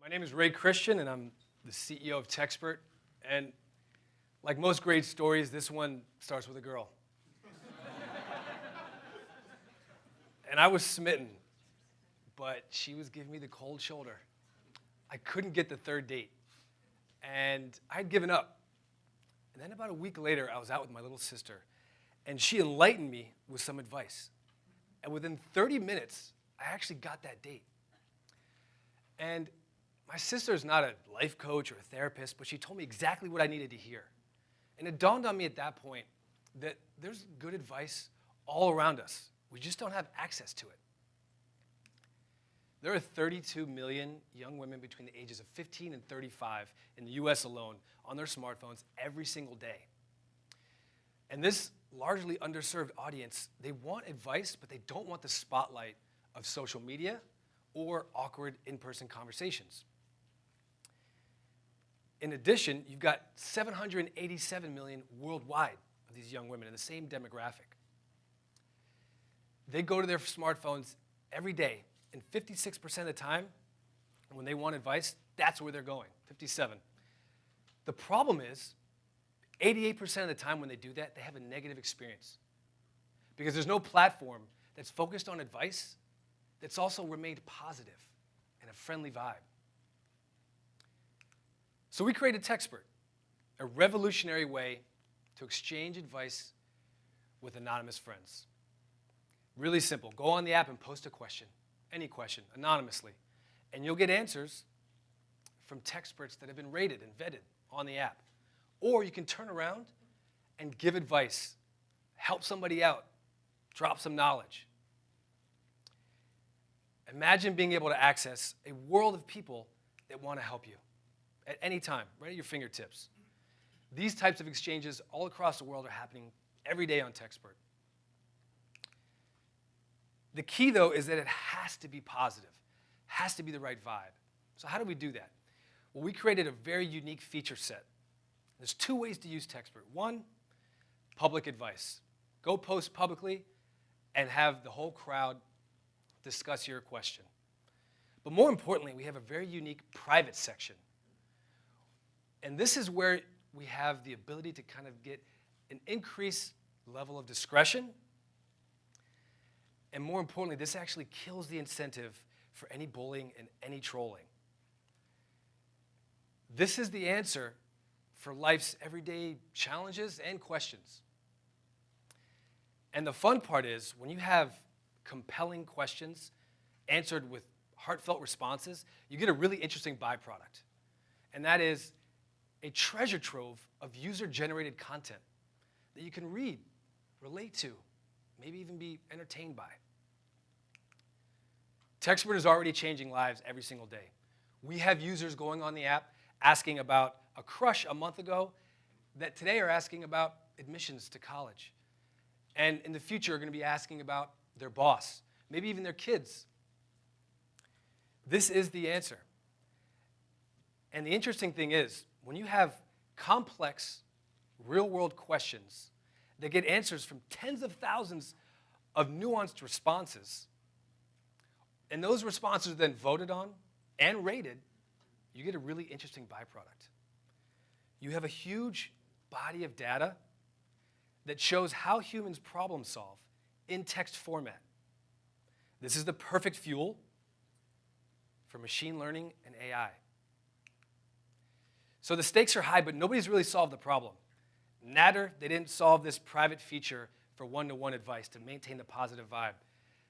My name is Ray Christian, and I'm the CEO of Textpert. And like most great stories, this one starts with a girl. And I was smitten, but she was giving me the cold shoulder. I couldn't get the third date, and I'd given up. And then about a week later, I was out with my little sister, and she enlightened me with some advice. And within 30 minutes, I actually got that date. And my sister's not a life coach or a therapist, but she told me exactly what I needed to hear. And it dawned on me at that point that there's good advice all around us. We just don't have access to it. There are 32 million young women between the ages of 15 and 35 in the US alone on their smartphones every single day. And this largely underserved audience, they want advice, but they don't want the spotlight of social media or awkward in-person conversations. In addition, you've got 787 million worldwide of these young women in the same demographic. They go to their smartphones every day, and 56% of the time, when they want advice, that's where they're going, 57. The problem is, 88% of the time when they do that, they have a negative experience. Because there's no platform that's focused on advice that's also remained positive and a friendly vibe. So we created Textpert, a revolutionary way to exchange advice with anonymous friends. Really simple. Go on the app and post a question, any question, anonymously. And you'll get answers from Textperts that have been rated and vetted on the app. Or you can turn around and give advice, help somebody out, drop some knowledge. Imagine being able to access a world of people that want to help you at any time, right at your fingertips. These types of exchanges all across the world are happening every day on Textpert. The key, though, is that it has to be positive, has to be the right vibe. So how do we do that? Well, we created a very unique feature set. There's two ways to use Textpert. One, public advice. Go post publicly and have the whole crowd discuss your question. But more importantly, we have a very unique private section. And this is where we have the ability to kind of get an increased level of discretion. And more importantly, this actually kills the incentive for any bullying and any trolling. This is the answer for life's everyday challenges and questions. And the fun part is, when you have compelling questions answered with heartfelt responses, you get a really interesting byproduct. And that is a treasure trove of user-generated content that you can read, relate to, maybe even be entertained by. Textpert is already changing lives every single day. We have users going on the app asking about a crush a month ago that today are asking about admissions to college. And in the future are going to be asking about their boss, maybe even their kids. This is the answer. And the interesting thing is, when you have complex, real-world questions that get answers from tens of thousands of nuanced responses, and those responses are then voted on and rated, you get a really interesting byproduct. You have a huge body of data that shows how humans problem solve in text format. This is the perfect fuel for machine learning and AI. So the stakes are high, but nobody's really solved the problem. Natter, they didn't solve this private feature for one-to-one advice to maintain the positive vibe.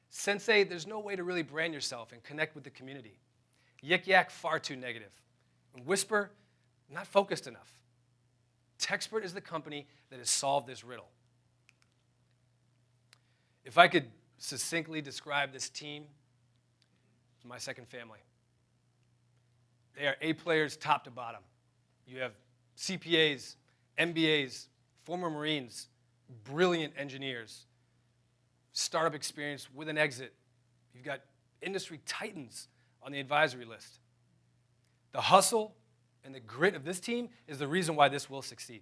Sensei, there's no way to really brand yourself and connect with the community. Yik Yak, far too negative. And Whisper, not focused enough. Textpert is the company that has solved this riddle. If I could succinctly describe this team, it's my second family. They are A players top to bottom. You have CPAs, MBAs, former Marines, brilliant engineers, startup experience with an exit. You've got industry titans on the advisory list. The hustle and the grit of this team is the reason why this will succeed.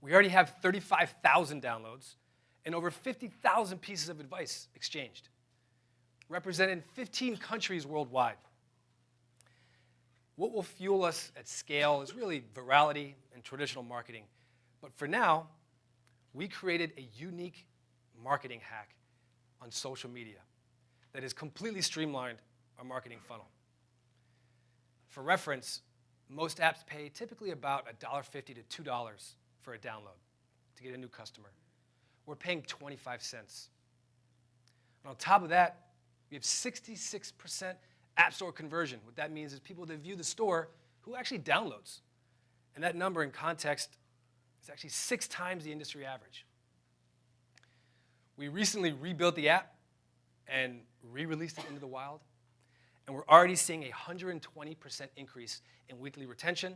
We already have 35,000 downloads and over 50,000 pieces of advice exchanged, represented in 15 countries worldwide. What will fuel us at scale is really virality and traditional marketing. But for now, we created a unique marketing hack on social media that has completely streamlined our marketing funnel. For reference, most apps pay typically about $1.50 to $2 for a download to get a new customer. We're paying 25 cents. And on top of that, we have 66% App Store conversion. What that means is people that view the store who actually downloads. And that number in context is actually 6 times the industry average. We recently rebuilt the app and re-released it into the wild. And we're already seeing a 120% increase in weekly retention,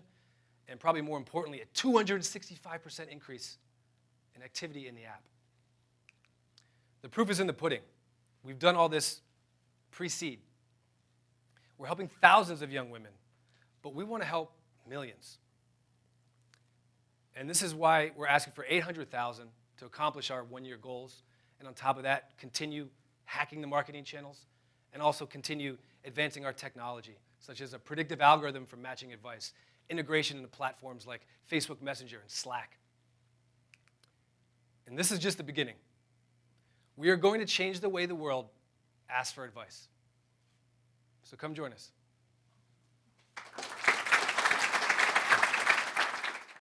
and probably more importantly, a 265% increase in activity in the app. The proof is in the pudding. We've done all this pre-seed. We're helping thousands of young women, but we want to help millions. And this is why we're asking for $800,000 to accomplish our one-year goals, and on top of that, continue hacking the marketing channels, and also continue advancing our technology, such as a predictive algorithm for matching advice, integration into platforms like Facebook Messenger and Slack. And this is just the beginning. We are going to change the way the world asks for advice. So come join us.